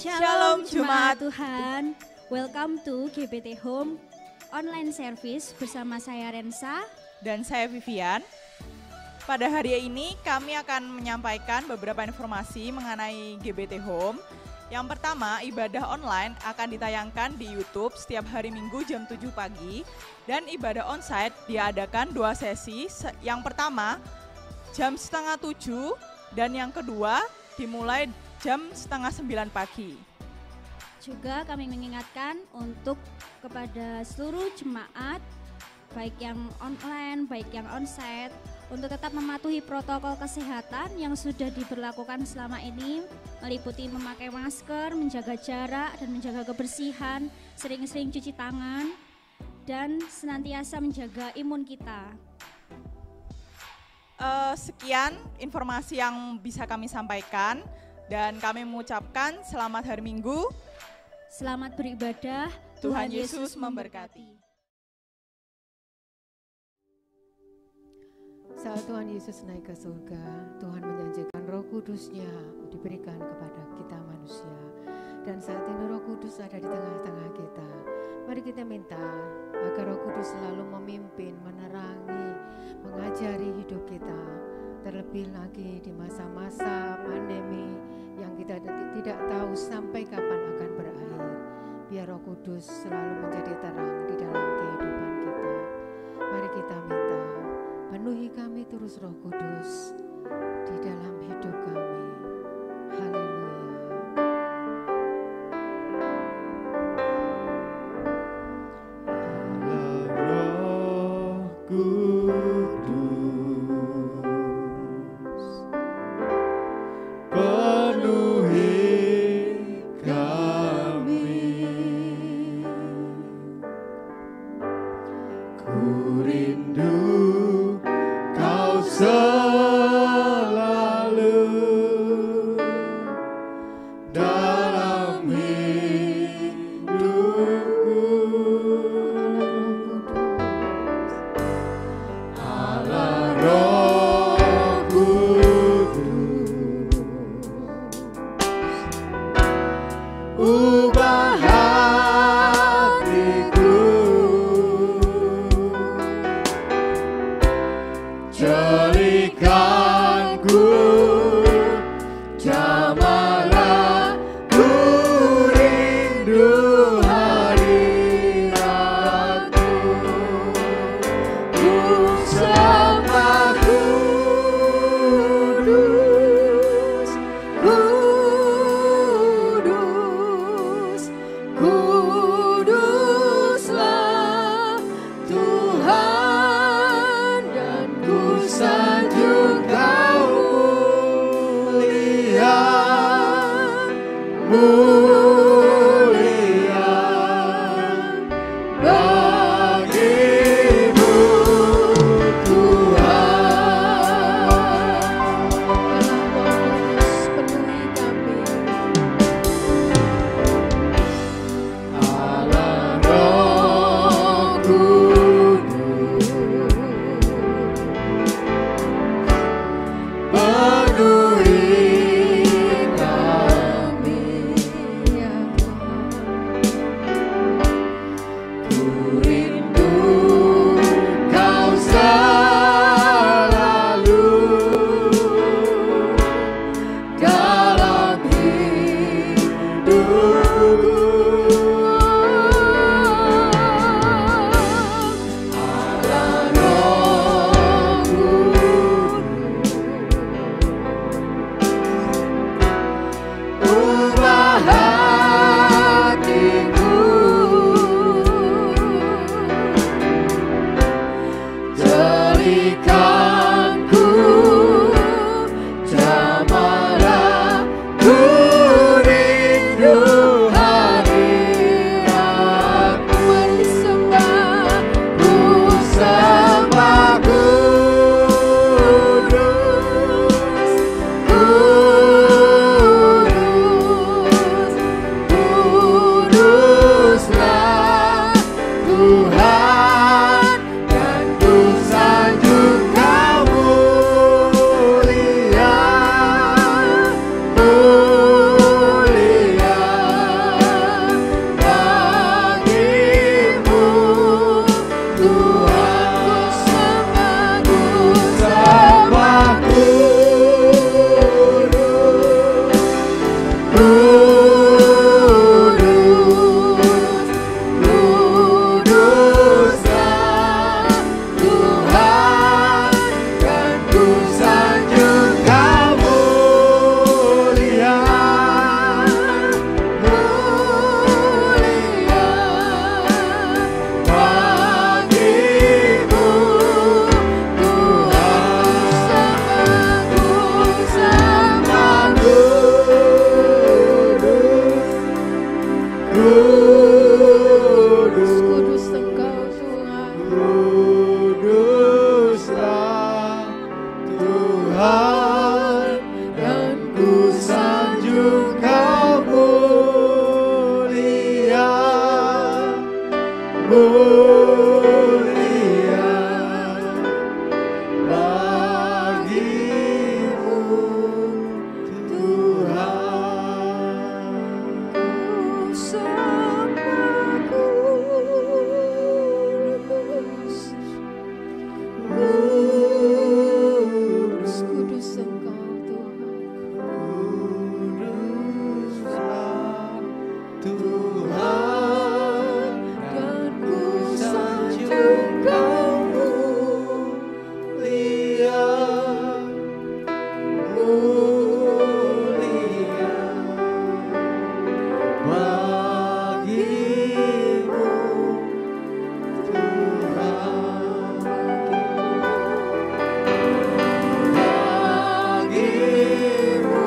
Shalom Jemaat Tuhan. Welcome to GPT Home Online Service bersama saya Rensa dan saya Vivian. Pada hari ini kami akan menyampaikan beberapa informasi mengenai GBT Home. Yang pertama, ibadah online akan ditayangkan di YouTube setiap hari Minggu jam 7 pagi dan ibadah onsite diadakan 2 sesi. Yang pertama jam setengah 7 dan yang kedua dimulai jam setengah 9 pagi. Juga kami mengingatkan untuk kepada seluruh jemaat, baik yang online, baik yang onsite, untuk tetap mematuhi protokol kesehatan yang sudah diberlakukan selama ini, meliputi memakai masker, menjaga jarak, dan menjaga kebersihan, sering-sering cuci tangan, dan senantiasa menjaga imun kita. Sekian informasi yang bisa kami sampaikan. Dan kami mengucapkan selamat hari Minggu. Selamat beribadah. Tuhan Yesus memberkati. Saat Tuhan Yesus naik ke surga, Tuhan menjanjikan Roh Kudus-Nya diberikan kepada kita manusia. Dan saat ini Roh Kudus ada di tengah-tengah kita. Mari kita minta agar Roh Kudus selalu memimpin, menerangi, mengajari hidup kita. Terlebih lagi di masa-masa pandemi yang kita tidak tahu sampai kapan akan berakhir. Biar Roh Kudus selalu menjadi terang di dalam kehidupan kita. Mari kita minta, penuhi kami terus Roh Kudus di dalam hidup kami. Haleluya. Roh Kudus Engkau mulia, mulia bagimu Tuhan. Ku sembah kudus, kudus, kudus Engkau Tuhan. Tuhan, Dan ku sanjung Kau mulia, mulia bagimu Tuhan, bagimu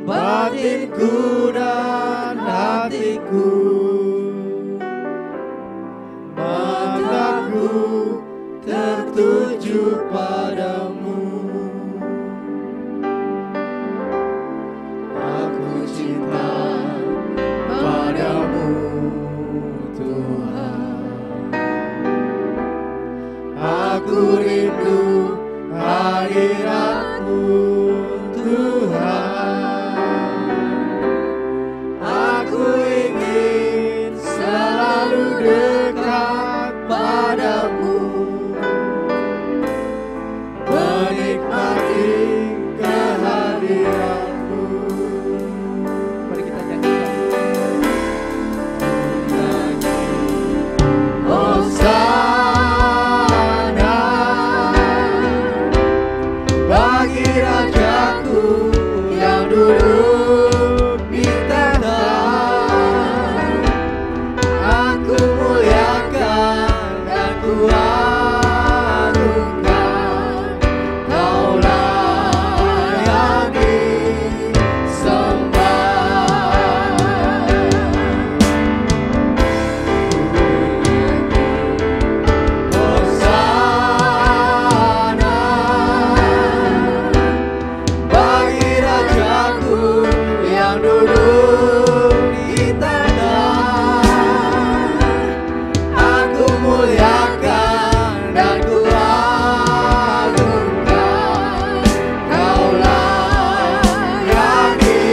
batinku dan hatiku, mataku tertuju padamu. Aku cinta padamu Tuhan. Aku rindu hadirat-Mu Tuhan. Aku ingin selalu dekat padamu, menikmati kehadiran-Mu. Mari kita nyanyikan. Hosana bagi Rajaku yang duduk di tahta. Aku muliakan dan ku agungkan, Kaulah yang disembah. Hosana bagi Rajaku yang duduk di tahta. Aku muliakan dan ku agungkan, Kaulah yang disembah.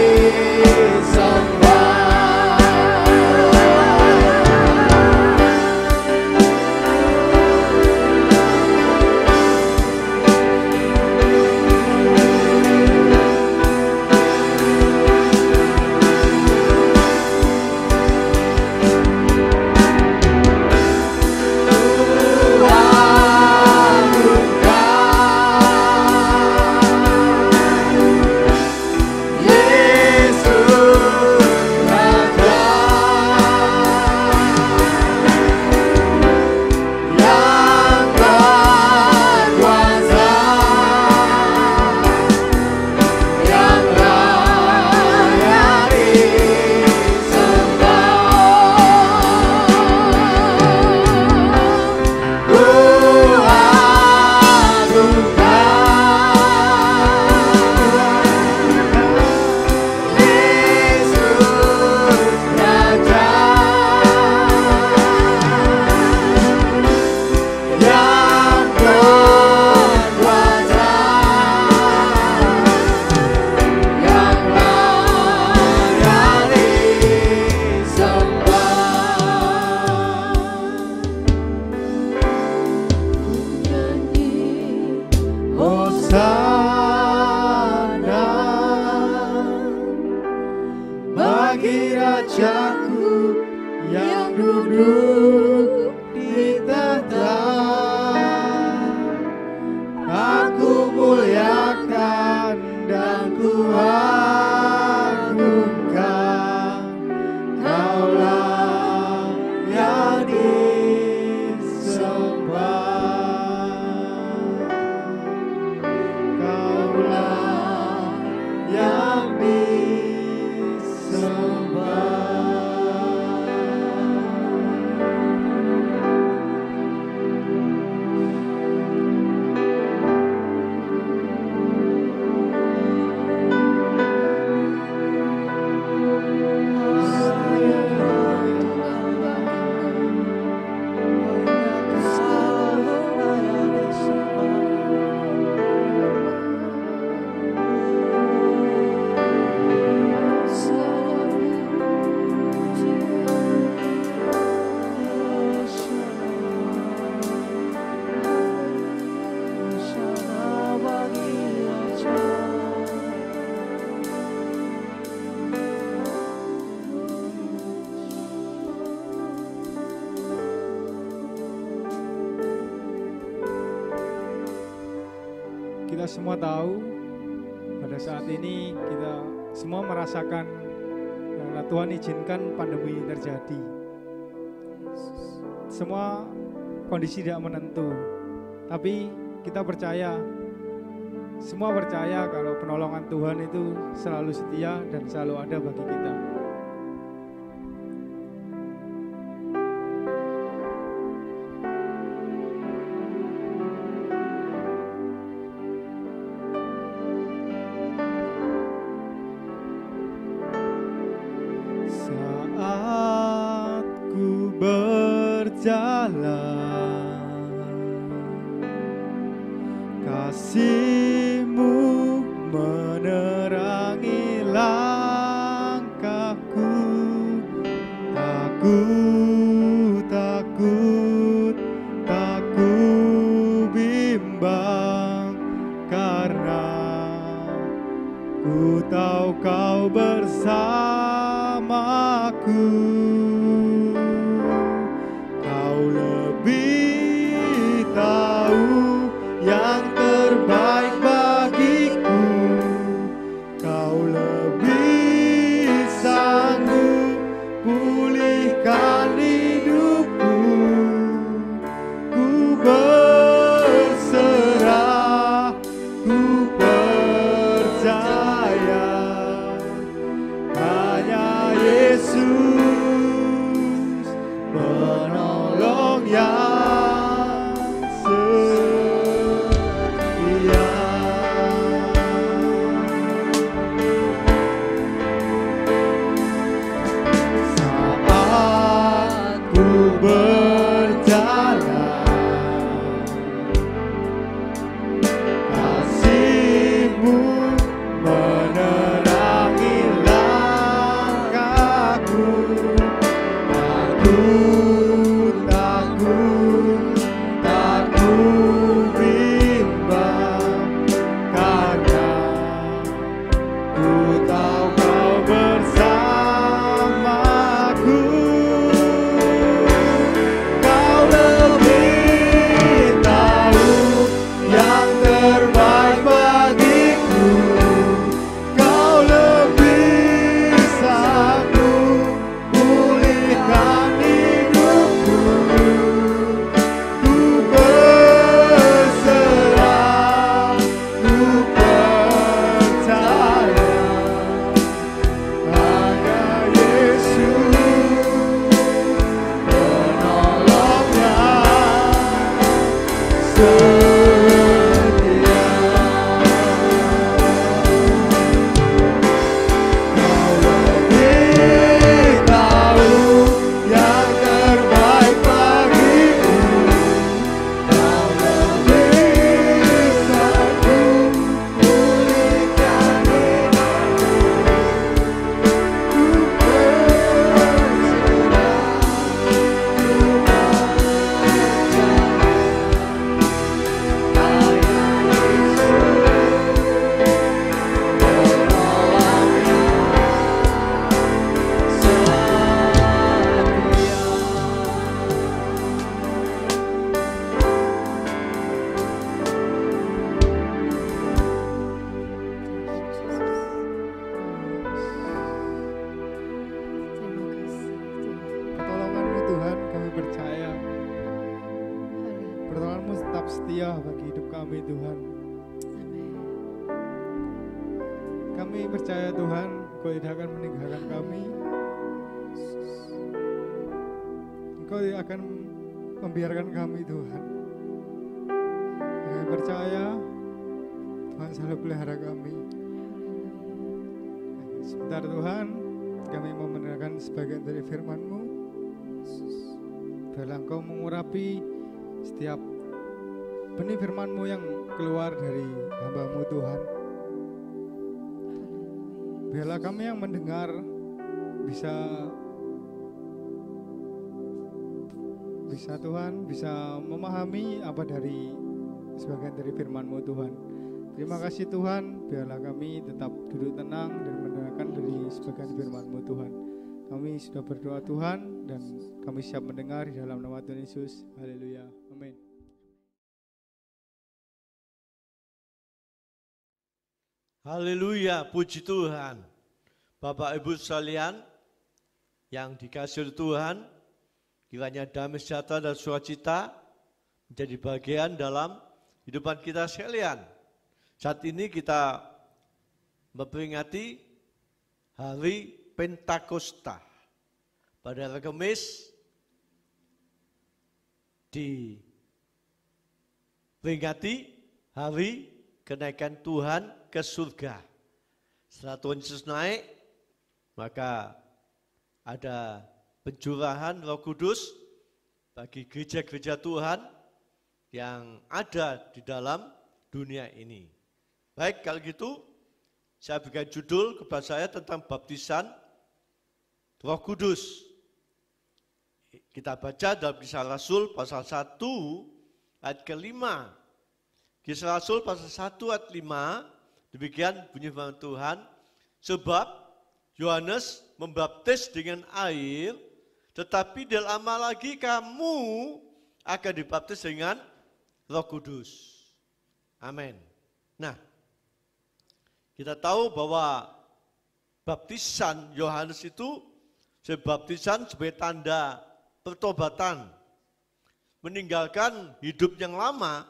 di tahta. Aku muliakan dan ku agungkan, Kaulah yang disembah, Kaulah yang disembah. Kita semua tahu pada saat ini kita semua merasakan karena Tuhan izinkan pandemi terjadi. Semua kondisi tidak menentu, tapi kita percaya, semua percaya kalau penolongan Tuhan itu selalu setia dan selalu ada bagi kita. Saat ku berjalan, kasih-Mu menerangi langkahku. Tak ku bimbang, karena ku tahu Kau bersamaku. Kau lebih tahu yang terbaik bagiku. Kau lebih sanggup pulihkan hidupku. Ku berserah, ku percaya, hanya Yesus penolong yang setia. Saat ku berjalan, kasih-Mu menerangi langkahku. Takut tetap setia bagi hidup kami Tuhan. Kami percaya Tuhan, Engkau tidak akan meninggalkan kami. Engkau tidak akan membiarkan kami Tuhan. Kami percaya Tuhan selalu pelihara kami. Sebentar Tuhan, kami mau mendengarkan sebagian dari firman-Mu. Biarlah Engkau mengurapi setiap benih firman-Mu yang keluar dari hamba-Mu Tuhan. Biarlah kami yang mendengar bisa Tuhan, bisa memahami apa dari sebagian dari firman-Mu Tuhan. Terima kasih Tuhan, biarlah kami tetap duduk tenang dan mendengarkan dari sebagian firman-Mu Tuhan. Kami sudah berdoa Tuhan dan kami siap mendengar di dalam nama Tuhan Yesus. Haleluya. Amin. Haleluya, puji Tuhan. Bapak Ibu sekalian yang dikasihi Tuhan, kiranya damai sejahtera dan sukacita menjadi bagian dalam kehidupan kita sekalian. Saat ini kita memperingati hari Pentakosta. Pada hari Kamis diperingati hari kenaikan Tuhan ke surga. Setelah Tuhan Yesus naik, maka ada pencurahan Roh Kudus bagi gereja-gereja Tuhan yang ada di dalam dunia ini. Baik, kalau gitu saya berikan judul kepada saya tentang baptisan Roh Kudus. Kita baca dalam Kisah Rasul pasal 1 ayat ke-5. Kisah Rasul pasal 1 ayat 5, demikian bunyi firman Tuhan, sebab Yohanes membaptis dengan air, tetapi tidak lama lagi kamu akan dibaptis dengan Roh Kudus. Amin. Nah, kita tahu bahwa baptisan Yohanes itu baptisan sebagai tanda pertobatan, meninggalkan hidup yang lama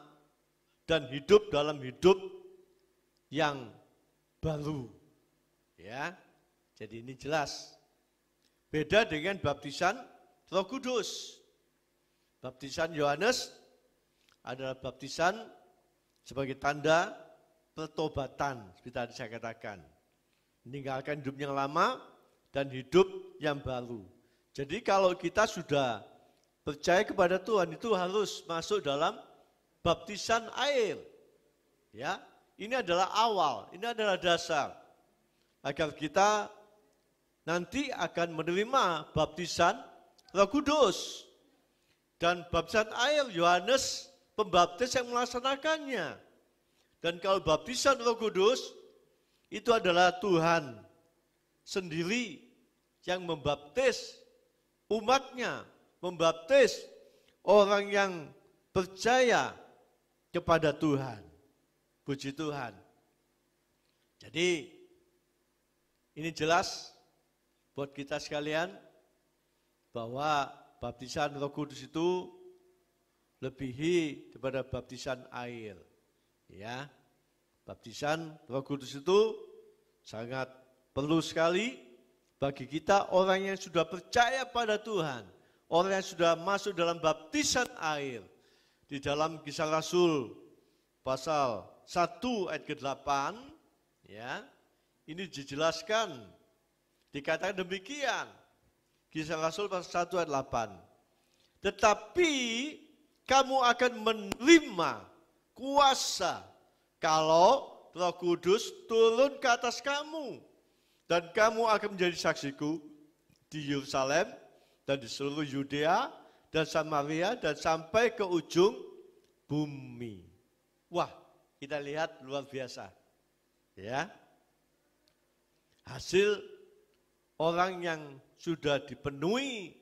dan hidup dalam hidup yang baru. Ya, jadi ini jelas. Beda dengan baptisan Roh Kudus. Baptisan Yohanes adalah baptisan sebagai tanda pertobatan, seperti tadi saya katakan. Meninggalkan hidup yang lama dan hidup yang baru. Jadi kalau kita sudah percaya kepada Tuhan, itu harus masuk dalam baptisan air. Ya, ini adalah awal, ini adalah dasar agar kita nanti akan menerima baptisan Roh Kudus. Dan baptisan air Yohanes pembaptis yang melaksanakannya. Dan kalau baptisan Roh Kudus itu adalah Tuhan sendiri yang membaptis umatnya, membaptis orang yang percaya kepada Tuhan. Puji Tuhan. Jadi ini jelas buat kita sekalian bahwa baptisan Roh Kudus itu lebihi daripada baptisan air. Ya. Baptisan Roh Kudus itu sangat perlu sekali bagi kita orang yang sudah percaya pada Tuhan, orang yang sudah masuk dalam baptisan air. Di dalam Kisah Rasul pasal 1 ayat ke-8, ya, ini dijelaskan, dikatakan demikian. Kisah Rasul pasal 1 ayat 8. Tetapi kamu akan menerima kuasa kalau Roh Kudus turun ke atas kamu. Dan kamu akan menjadi saksiku di Yerusalem dan di seluruh Yudea dan Samaria dan sampai ke ujung bumi. Wah, kita lihat luar biasa. Ya. Hasil orang yang sudah dipenuhi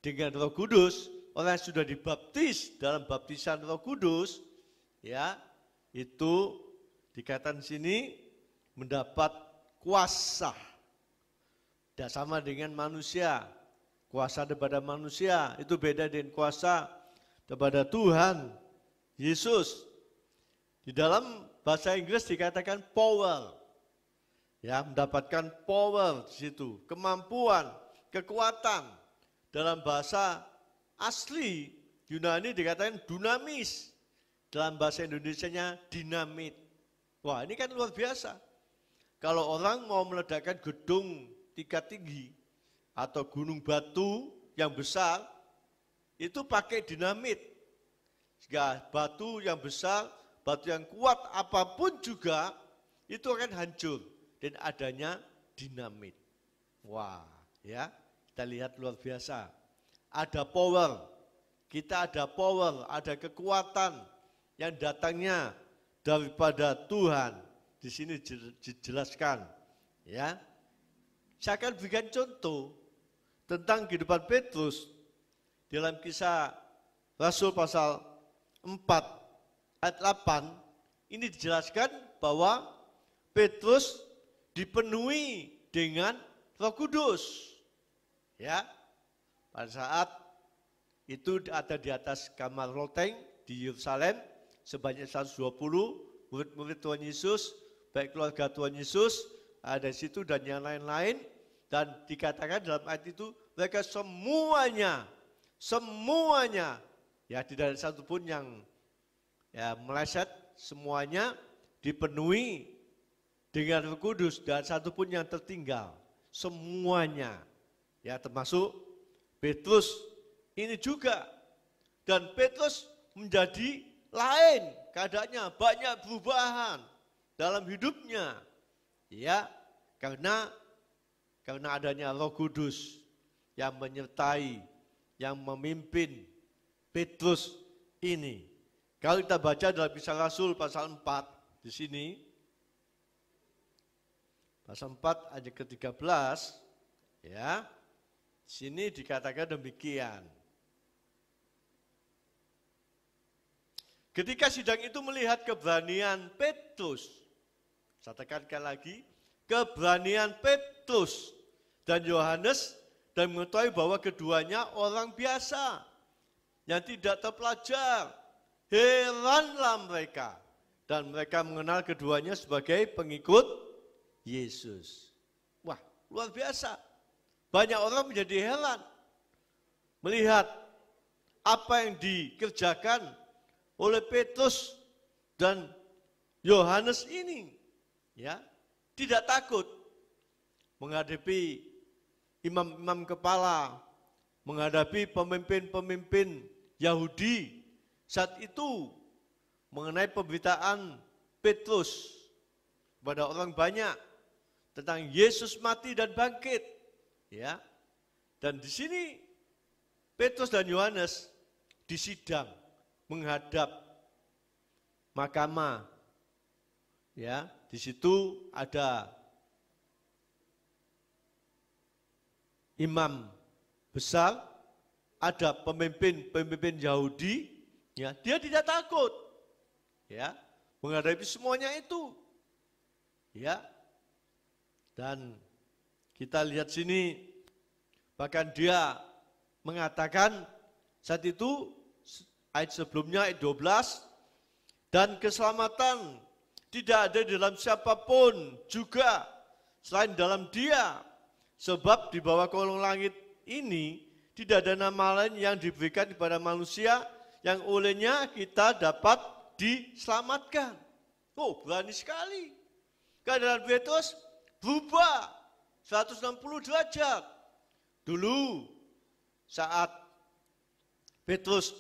dengan Roh Kudus, orang yang sudah dibaptis dalam baptisan Roh Kudus, ya, itu dikatakan sini mendapat kuasa. Tidak sama dengan manusia. Kuasa daripada manusia itu beda dengan kuasa daripada Tuhan Yesus. Di dalam bahasa Inggris dikatakan power. Ya, mendapatkan power di situ, kemampuan, kekuatan. Dalam bahasa asli Yunani dikatakan dunamis. Dalam bahasa Indonesianya dinamit. Wah, ini kan luar biasa. Kalau orang mau meledakkan gedung tingkat tinggi atau gunung batu yang besar, itu pakai dinamit. Sehingga batu yang besar, batu yang kuat apapun juga, itu akan hancur. Dan adanya dinamit. Wah, ya, kita lihat luar biasa. Ada power, kita ada power, ada kekuatan yang datangnya daripada Tuhan. Di sini dijelaskan, ya. Saya akan berikan contoh tentang kehidupan Petrus dalam Kisah Rasul pasal 4 ayat 8. Ini dijelaskan bahwa Petrus dipenuhi dengan Roh Kudus. Ya. Pada saat itu ada di atas kamar loteng di Yerusalem sebanyak 120 murid-murid Tuhan Yesus, baik keluarga Tuhan Yesus, ada di situ dan yang lain-lain. Dan dikatakan dalam ayat itu mereka semuanya, ya tidak ada satupun yang ya meleset, semuanya dipenuhi dengan Roh Kudus dan satupun yang tertinggal, semuanya, ya termasuk Petrus ini juga. Dan Petrus menjadi lain keadaannya, banyak perubahan dalam hidupnya, ya karena adanya Roh Kudus yang menyertai, yang memimpin Petrus ini. Kalau kita baca dalam Kisah Rasul pasal 4 di sini, pasal 4 ayat ke-13, ya, di sini dikatakan demikian. Ketika sidang itu melihat keberanian Petrus, saya tekankan lagi, keberanian Petrus dan Yohanes, dan mengetahui bahwa keduanya orang biasa yang tidak terpelajar, heranlah mereka. Dan mereka mengenal keduanya sebagai pengikut Yesus. Wah, luar biasa. Banyak orang menjadi heran melihat apa yang dikerjakan oleh Petrus dan Yohanes ini, ya, tidak takut menghadapi imam-imam kepala, menghadapi pemimpin-pemimpin Yahudi saat itu mengenai pemberitaan Petrus kepada orang banyak tentang Yesus mati dan bangkit, ya. Dan di sini Petrus dan Yohanes disidang menghadap mahkamah, ya. Di situ ada imam besar, ada pemimpin Yahudi, ya. Dia tidak takut, ya, menghadapi semuanya itu, ya. Dan kita lihat sini, bahkan dia mengatakan saat itu ayat sebelumnya ayat 12, dan keselamatan tidak ada dalam siapapun juga selain dalam Dia, sebab di bawah kolong langit ini tidak ada nama lain yang diberikan kepada manusia yang olehnya kita dapat diselamatkan. Oh, berani sekali. Keadaan Petrus berubah 160 derajat. Dulu saat Petrus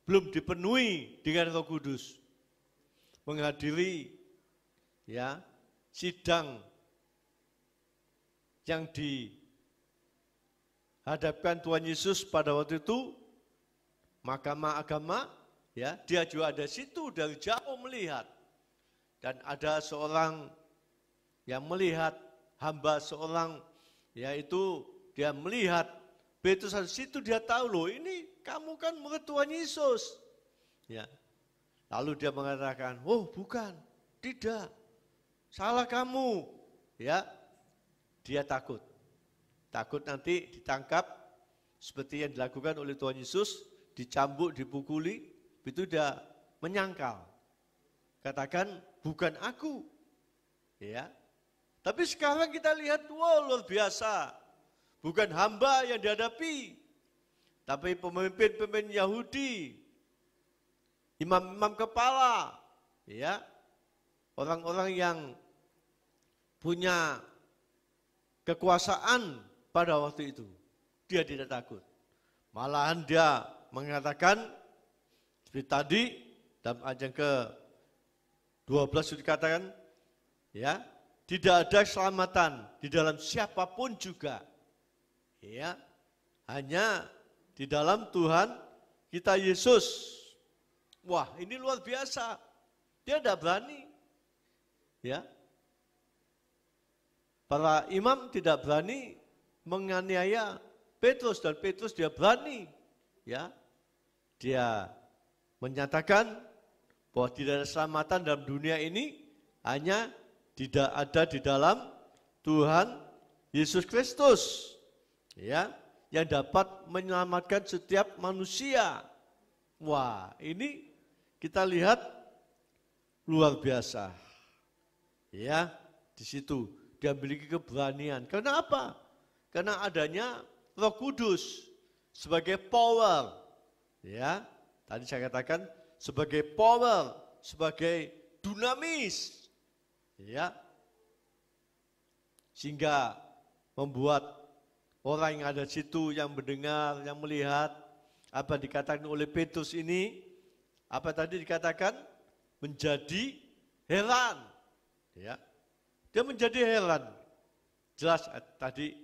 belum dipenuhi dengan Roh Kudus, menghadiri, ya, sidang yang dihadapkan Tuhan Yesus pada waktu itu, mahkamah agama, ya, dia juga ada situ dari jauh melihat. Dan ada seorang yang melihat, hamba seorang, yaitu dia melihat Petrus di situ, dia tahu loh, ini kamu kan murid Tuhan Yesus. Ya. Lalu dia mengatakan, oh bukan, tidak, salah kamu. Ya, dia takut nanti ditangkap seperti yang dilakukan oleh Tuhan Yesus, dicambuk, dipukuli. Itu dia menyangkal. Katakan bukan aku. Ya. Tapi sekarang kita lihat, wow, luar biasa. Bukan hamba yang dihadapi, tapi pemimpin-pemimpin Yahudi, imam-imam kepala, ya, orang-orang yang punya kekuasaan pada waktu itu. Dia tidak takut. Malahan dia mengatakan, seperti tadi, dalam ayat yang ke-12 dikatakan, ya, tidak ada keselamatan di dalam siapapun juga. Ya, hanya di dalam Tuhan kita Yesus. Wah, ini luar biasa. Dia tidak berani. Ya. Para imam tidak berani menganiaya Petrus, dan Petrus dia berani. Ya. Dia menyatakan bahwa tidak ada keselamatan dalam dunia ini, hanya tidak ada di dalam Tuhan Yesus Kristus. Ya, yang dapat menyelamatkan setiap manusia. Wah, ini kita lihat luar biasa. Ya, di situ dia memiliki keberanian. Karena apa? Karena adanya Roh Kudus sebagai power. Ya, tadi saya katakan sebagai power, sebagai dunamis. Ya. Sehingga membuat orang yang ada di situ, yang mendengar, yang melihat, apa dikatakan oleh Petrus ini, apa tadi dikatakan? Menjadi heran. Ya. Dia menjadi heran. Jelas tadi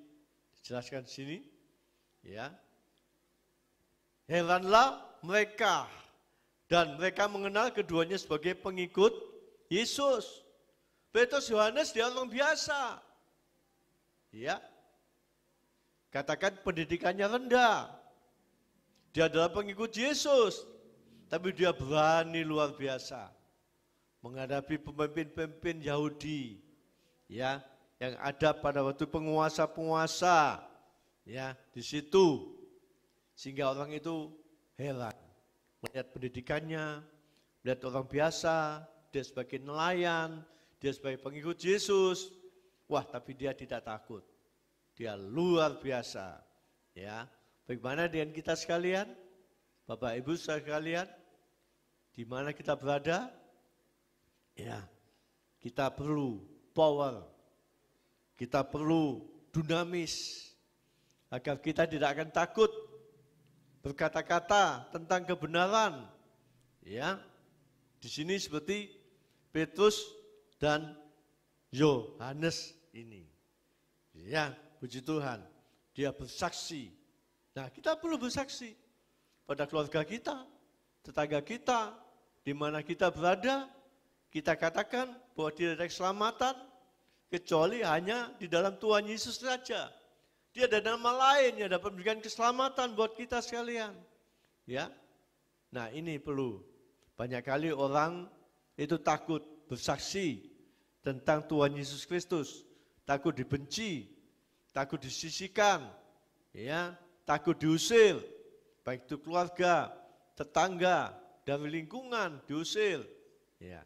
dijelaskan di sini. Ya. Heranlah mereka. Dan mereka mengenal keduanya sebagai pengikut Yesus. Petrus, Yohanes dia orang biasa. Ya. Katakan pendidikannya rendah. Dia adalah pengikut Yesus. Tapi dia berani luar biasa. Menghadapi pemimpin-pemimpin Yahudi. Ya, yang ada pada waktu penguasa-penguasa. Ya, di situ. Sehingga orang itu heran. Melihat pendidikannya, melihat orang biasa, dia sebagai nelayan, dia sebagai pengikut Yesus. Wah, tapi dia tidak takut. Dia luar biasa. Ya, bagaimana dengan kita sekalian? Bapak Ibu sekalian, di mana kita berada? Ya, kita perlu power. Kita perlu dunamis agar kita tidak akan takut berkata-kata tentang kebenaran. Ya. Di sini seperti Petrus dan Yohanes ini. Ya, puji Tuhan, dia bersaksi. Nah, kita perlu bersaksi pada keluarga kita, tetangga kita, di mana kita berada. Kita katakan bahwa tidak ada keselamatan kecuali hanya di dalam Tuhan Yesus saja. Dia ada nama lain yang dapat memberikan keselamatan buat kita sekalian. Ya, nah ini perlu. Banyak kali orang itu takut bersaksi tentang Tuhan Yesus Kristus, takut dibenci, takut disisihkan, ya, takut diusir, baik itu keluarga, tetangga, dari lingkungan diusir. Ya,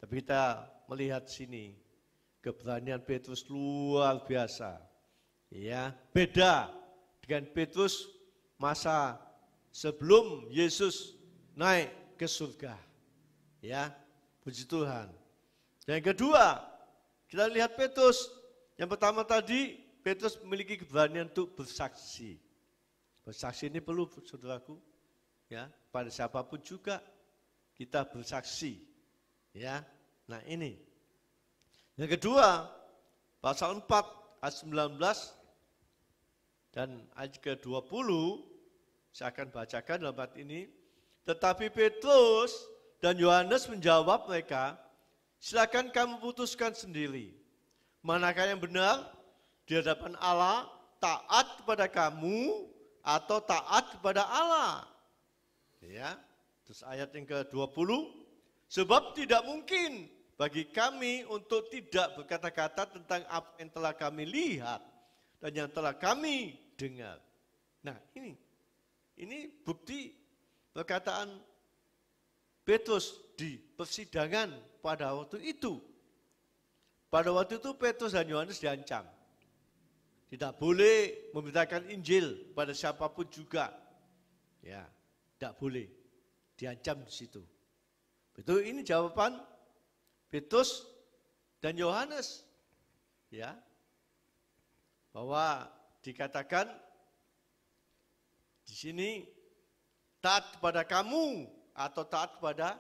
tapi kita melihat sini keberanian Petrus luar biasa. Ya, beda dengan Petrus masa sebelum Yesus naik ke surga. Ya, puji Tuhan. Yang kedua, kita lihat Petrus. Yang pertama tadi, Petrus memiliki keberanian untuk bersaksi. Bersaksi ini perlu, saudaraku. Ya, pada siapapun juga kita bersaksi. Ya, nah ini. Yang kedua, pasal 4 ayat 19 dan ayat ke-20, saya akan bacakan dalam ayat ini. Tetapi Petrus dan Yohanes menjawab mereka, silakan kamu putuskan sendiri. Manakah yang benar di hadapan Allah, taat kepada kamu atau taat kepada Allah? Ya, terus ayat yang ke-20, sebab tidak mungkin bagi kami untuk tidak berkata-kata tentang apa yang telah kami lihat dan yang telah kami dengar. Nah, ini bukti perkataan Petrus di persidangan pada waktu itu. Pada waktu itu Petrus dan Yohanes diancam. Tidak boleh memberitakan Injil pada siapapun juga. Ya, tidak boleh. Diancam di situ. Betul, ini jawaban Petrus dan Yohanes. Ya. Bahwa dikatakan di sini taat kepada kamu atau taat kepada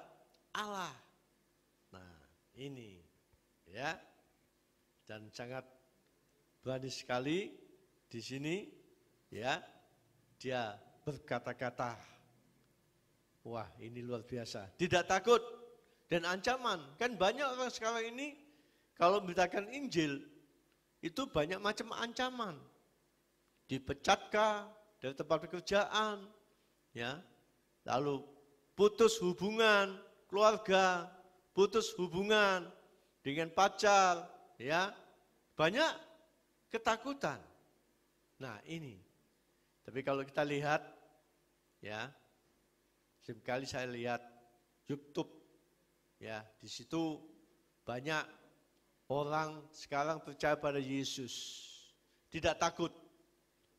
Allah. Nah, ini ya. Dan sangat berani sekali di sini ya. Dia berkata-kata. Wah, ini luar biasa. Tidak takut dan ancaman. Kan banyak orang sekarang ini kalau memberitakan Injil itu banyak macam ancaman. Dipecatkah dari tempat pekerjaan, ya. Lalu putus hubungan keluarga, putus hubungan dengan pacar, ya. Banyak ketakutan. Nah, ini. Tapi kalau kita lihat, ya, sekali saya lihat YouTube, ya, di situ banyak orang sekarang percaya pada Yesus, tidak takut,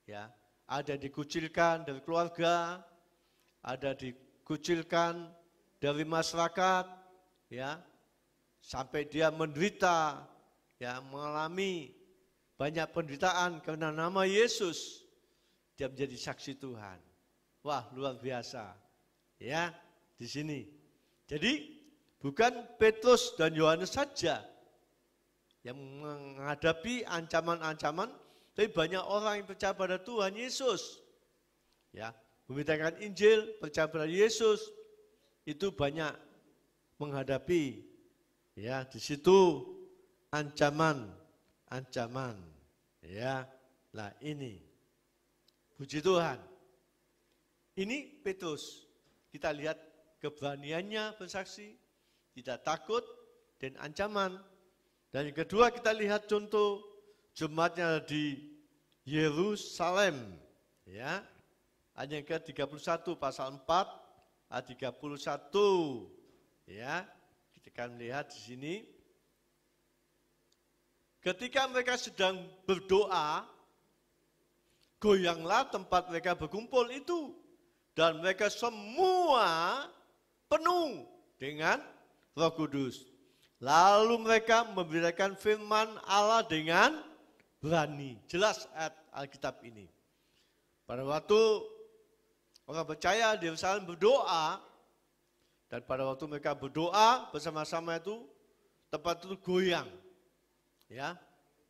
ya. Ada dikucilkan dari keluarga, ada dikucilkan dari masyarakat, ya, sampai dia menderita, ya, mengalami banyak penderitaan karena nama Yesus, dia menjadi saksi Tuhan. Wah, luar biasa, ya, di sini. Jadi bukan Petrus dan Yohanes saja yang menghadapi ancaman-ancaman, tapi banyak orang yang percaya pada Tuhan Yesus. Ya, memberitakan Injil, percaya pada Yesus, itu banyak menghadapi, ya, di situ ancaman. Ya, nah ini, puji Tuhan. Ini Petrus, kita lihat keberaniannya bersaksi, tidak takut dan ancaman. Dan yang kedua kita lihat contoh jemaatnya di Yerusalem, ya. Ayat yang ke-31 pasal 4 ayat 31, ya. Kita akan lihat di sini. Ketika mereka sedang berdoa, goyanglah tempat mereka berkumpul itu, dan mereka semua penuh dengan Roh Kudus. Lalu mereka memberitakan firman Allah dengan berani. Jelas ayat Alkitab ini. Pada waktu orang percaya di Yerusalem berdoa, dan pada waktu mereka berdoa bersama-sama itu, tempat itu goyang. Ya,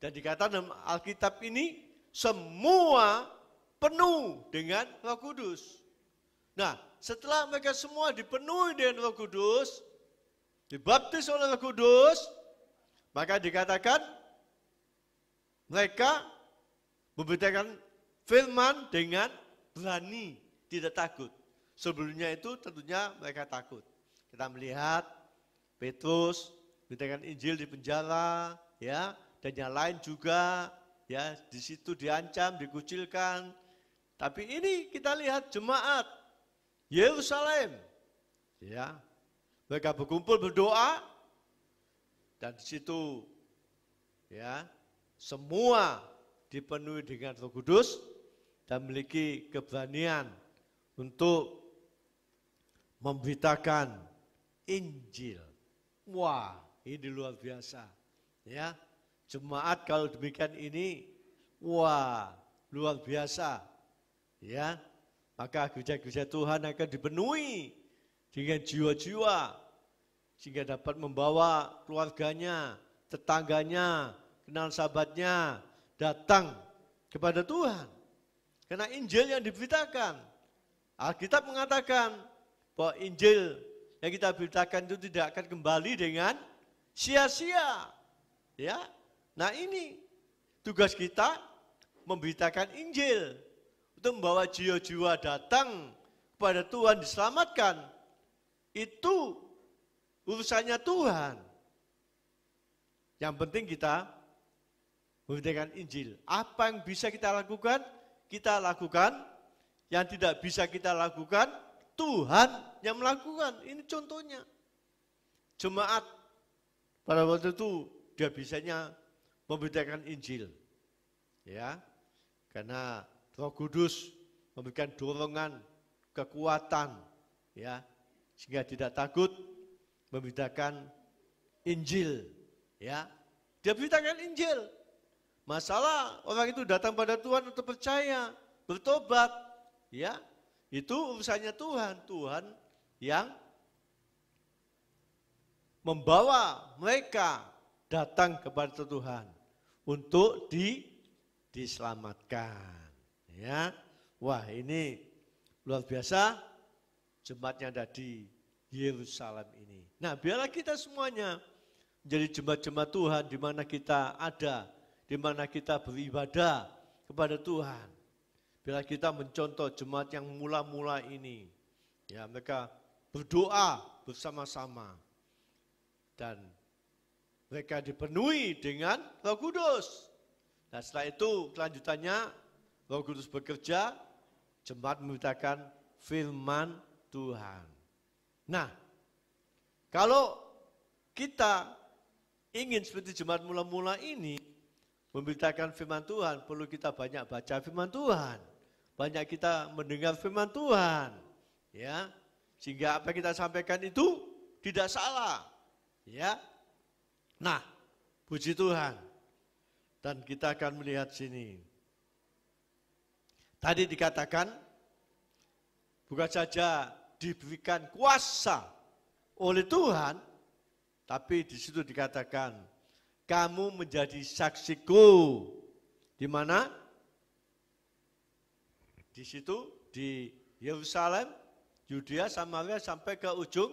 dan dikatakan dalam Alkitab ini semua penuh dengan Roh Kudus. Nah, setelah mereka semua dipenuhi dengan Roh Kudus, dibaptis oleh Roh Kudus, maka dikatakan mereka memberitakan firman dengan berani, tidak takut. Sebelumnya itu tentunya mereka takut. Kita melihat Petrus memberitakan Injil di penjara, ya, dan yang lain juga, ya, di situ diancam, dikucilkan. Tapi ini kita lihat jemaat Yerusalem, ya, mereka berkumpul berdoa, dan di situ, ya, semua dipenuhi dengan Roh Kudus dan memiliki keberanian untuk memberitakan Injil. Wah, ini luar biasa. Ya, jemaat kalau demikian ini, wah, luar biasa. Ya, maka gereja-gereja Tuhan akan dipenuhi dengan jiwa-jiwa sehingga dapat membawa keluarganya, tetangganya, kenal sahabatnya datang kepada Tuhan. Karena Injil yang diberitakan, Alkitab mengatakan bahwa Injil yang kita beritakan itu tidak akan kembali dengan sia-sia. Ya, nah ini tugas kita memberitakan Injil untuk membawa jiwa-jiwa datang kepada Tuhan diselamatkan. Itu urusannya Tuhan. Yang penting kita memberitakan Injil. Apa yang bisa kita lakukan? Kita lakukan. Yang tidak bisa kita lakukan, Tuhan yang melakukan. Ini contohnya. Jemaat pada waktu itu dia bisanya memberitakan Injil. Ya. Karena Roh Kudus memberikan dorongan, kekuatan, ya, sehingga tidak takut memberitakan Injil, ya. Dia beritakan Injil. Masalah orang itu datang pada Tuhan untuk percaya, bertobat, ya. Itu urusannya Tuhan, Tuhan yang membawa mereka datang kepada Tuhan untuk diselamatkan, ya. Wah, ini luar biasa jemaat yang ada di Yerusalem ini. Nah, biarlah kita semuanya menjadi jemaat-jemaat Tuhan di mana kita ada, di mana kita beribadah kepada Tuhan. Biarlah kita mencontoh jemaat yang mula-mula ini. Ya, mereka berdoa bersama-sama. Dan mereka dipenuhi dengan Roh Kudus. Nah, setelah itu kelanjutannya Roh Kudus bekerja, jemaat memberitakan firman Tuhan. Nah, kalau kita ingin seperti jemaat mula-mula ini memberitakan firman Tuhan, perlu kita banyak baca firman Tuhan, banyak kita mendengar firman Tuhan, ya, sehingga apa yang kita sampaikan itu tidak salah, ya. Nah, puji Tuhan. Dan kita akan melihat sini. Tadi dikatakan, bukan saja diberikan kuasa oleh Tuhan, tapi di situ dikatakan, kamu menjadi saksiku. Di mana? Di situ, di Yerusalem, Yudea, Samaria, sampai ke ujung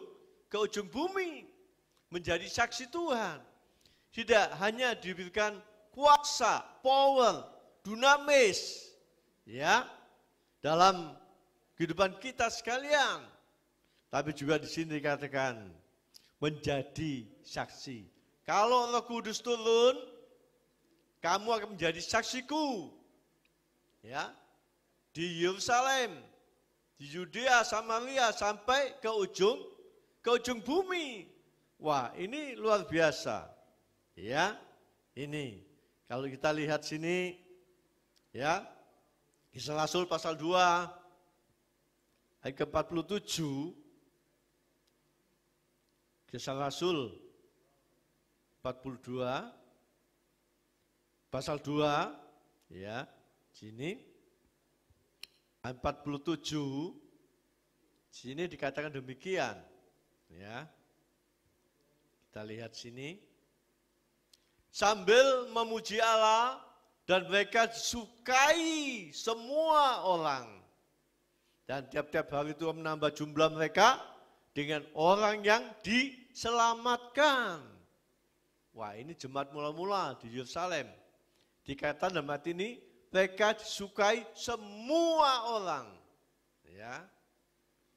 bumi. Menjadi saksi Tuhan. Tidak hanya diberikan kuasa, power, dunamis, ya, dalam kehidupan kita sekalian, tapi juga di sini dikatakan menjadi saksi. Kalau Roh Kudus turun, kamu akan menjadi saksiku, ya, di Yerusalem, di Yudea, Samaria, sampai ke ujung bumi. Wah, ini luar biasa, ya. Ini kalau kita lihat sini, ya, Kisah Rasul pasal 2 ayat ke-47, Kisah Rasul 42 pasal 2, ya, sini ayat 47, sini dikatakan demikian, ya. Kita lihat sini. Sambil memuji Allah dan mereka disukai semua orang. Dan tiap-tiap hari Tuhan menambah jumlah mereka dengan orang yang diselamatkan. Wah, ini jemaat mula-mula di Yerusalem. Dikatakan dalam hati ini, mereka disukai semua orang. Ya,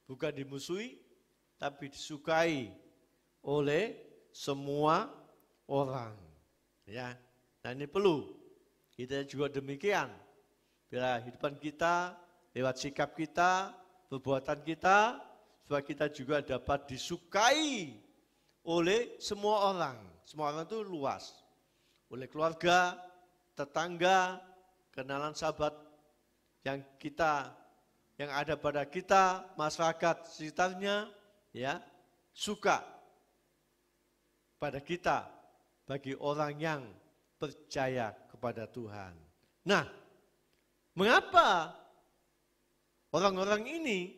bukan dimusuhi, tapi disukai oleh semua orang. Ya, nah ini perlu kita juga demikian. Bila kehidupan kita, lewat sikap kita, perbuatan kita, supaya kita juga dapat disukai oleh semua orang. Semua orang itu luas. Oleh keluarga, tetangga, kenalan sahabat yang ada pada kita, masyarakat sekitarnya, ya, suka pada kita. Bagi orang yang percaya kepada Tuhan. Nah, mengapa orang-orang ini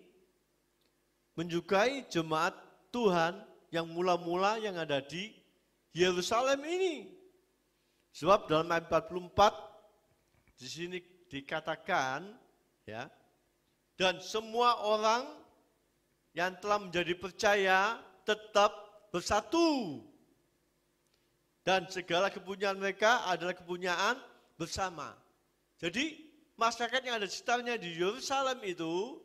menyukai jemaat Tuhan yang mula-mula yang ada di Yerusalem ini? Sebab dalam ayat 44 di sini dikatakan, ya, dan semua orang yang telah menjadi percaya tetap bersatu. Dan segala kepunyaan mereka adalah kepunyaan bersama. Jadi masyarakat yang ada di sekitarnya di Yerusalem itu,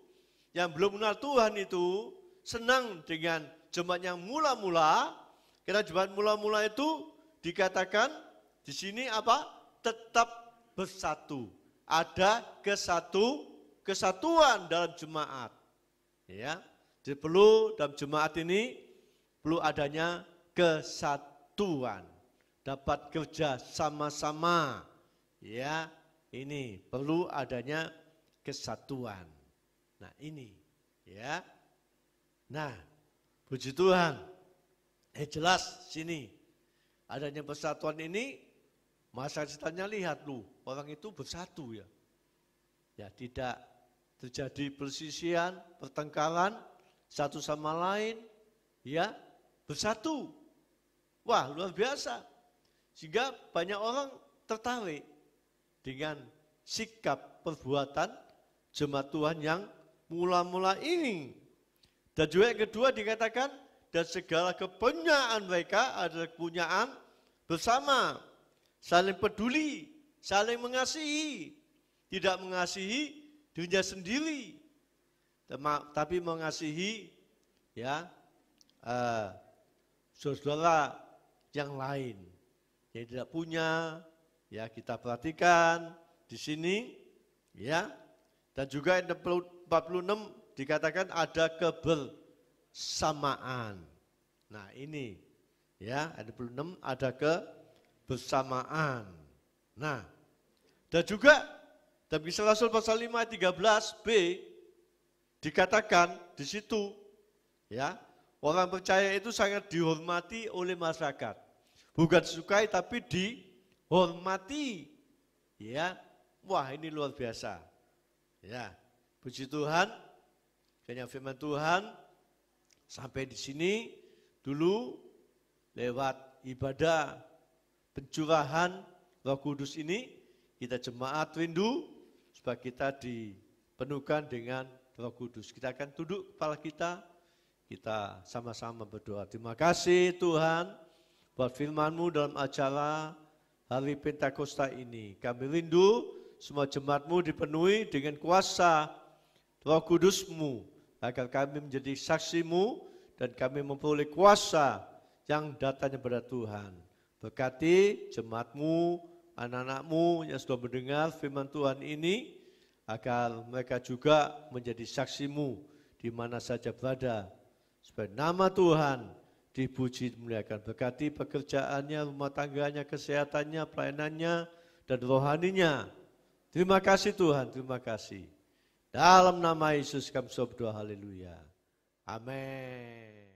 yang belum mengenal Tuhan itu, senang dengan jemaat yang mula-mula. Karena jemaat mula-mula itu dikatakan di sini apa? Tetap bersatu. Ada kesatuan dalam jemaat. Ya, jadi perlu dalam jemaat ini perlu adanya kesatuan, dapat kerja sama-sama. Ya, ini perlu adanya kesatuan. Nah, ini ya. Nah, puji Tuhan. Jelas sini adanya persatuan ini, masa ceritanya lihat lu, orang itu bersatu ya. Ya, tidak terjadi persisian, pertengkaran satu sama lain, ya, bersatu. Wah, luar biasa. Sehingga banyak orang tertarik dengan sikap perbuatan jemaat Tuhan yang mula-mula ini. Dan juga yang kedua dikatakan, dan segala kepunyaan mereka adalah kepunyaan bersama, saling peduli, saling mengasihi, tidak mengasihi dirinya sendiri, tapi mengasihi ya saudara yang lain yang tidak punya. Ya, kita perhatikan di sini ya. Dan juga yang 46 dikatakan ada kebersamaan. Nah, ini ya, ayat 46 ada kebersamaan. Nah, dan juga dalam Kisah Rasul pasal 5 ayat 13b dikatakan di situ ya, orang percaya itu sangat dihormati oleh masyarakat. Bukan disukai tapi dihormati. Ya. Wah, ini luar biasa. Ya. Puji Tuhan. Kayaknya firman Tuhan sampai di sini dulu lewat ibadah pencurahan Roh Kudus ini, kita jemaat rindu supaya kita dipenuhkan dengan Roh Kudus. Kita akan tunduk kepala kita sama-sama berdoa. Terima kasih Tuhan buat firman-Mu dalam acara Hari Pentakosta ini. Kami rindu semua jemaat-Mu dipenuhi dengan kuasa Roh Kudus-Mu, agar kami menjadi saksi-Mu dan kami memperoleh kuasa yang datangnya pada Tuhan. Berkati jemaat-Mu, anak-anak-Mu yang sudah mendengar firman Tuhan ini, agar mereka juga menjadi saksi-Mu di mana saja berada, supaya nama Tuhan dipuji, dimuliakan. Berkati pekerjaannya, rumah tangganya, kesehatannya, pelayanannya, dan rohaninya. Terima kasih Tuhan, terima kasih. Dalam nama Yesus kami berdoa, haleluya. Amin.